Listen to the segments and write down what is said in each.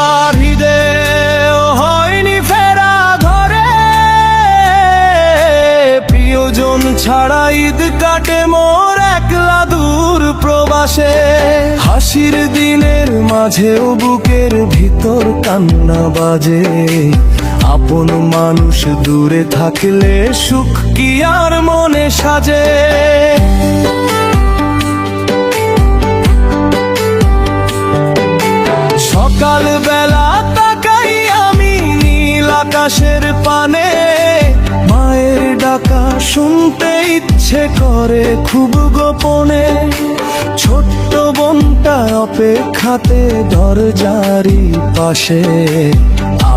এবার হৃদয় হয়নি ফেরা ঘরে, প্রিয়জন ছাড়া ঈদ কাটে মোর একলা দূর প্রবাসে। হাসির দিনের মাঝেও বুকের ভিতর কান্না বাজে, আপন মানুষ দূরে থাকলে সুখ কি আর মনে সাজে। সকাল বেলা তাকাই আমি নীল আকাশের পানে, মায়ের ডাকা শুনতে ইচ্ছে করে খুব গোপনে। ছোট্ট বোনটা অপেক্ষাতে দরজারি পাশে,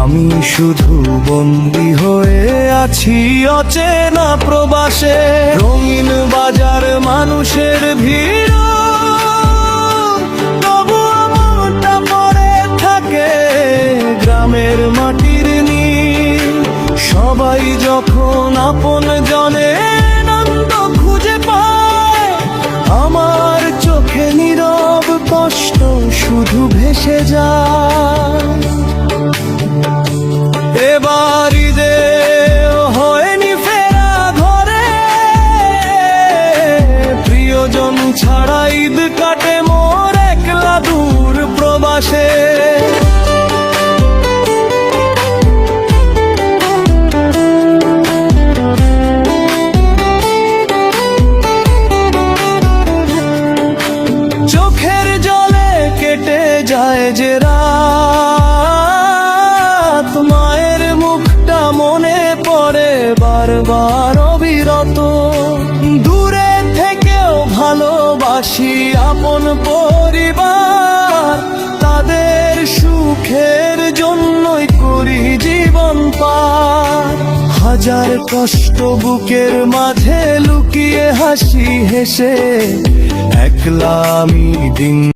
আমি শুধু বন্দী হয়ে আছি অচেনা প্রবাসে। রঙিন বাজার মানুষের ভিড়, তবুও মনটা পড়ে থাকে গ্রামের মাটির নীল। সবাই যখন আপন জনে আনন্দ খুঁজে পায়, আমার চোখে নীরব কষ্ট শুধু ভেসে যায়। এবার ঈদে হয়নি ফেরা ঘরে, প্রিয়জন ছাড়া ঈদ কাটে মোর একলা দূর প্রবাসে। চোখের জলে কেটে যায় যে রাত, মায়ের মুখটা মনে পড়ে বারবার অবিরত। দূরে থেকেও ভালোবাসি আপন পরিবার, তাদের সুখের জন্যই করি জীবন পার। হাজার কষ্ট বুকের মাঝে লুকিয়ে হাসি হেসে একলা আমি দিন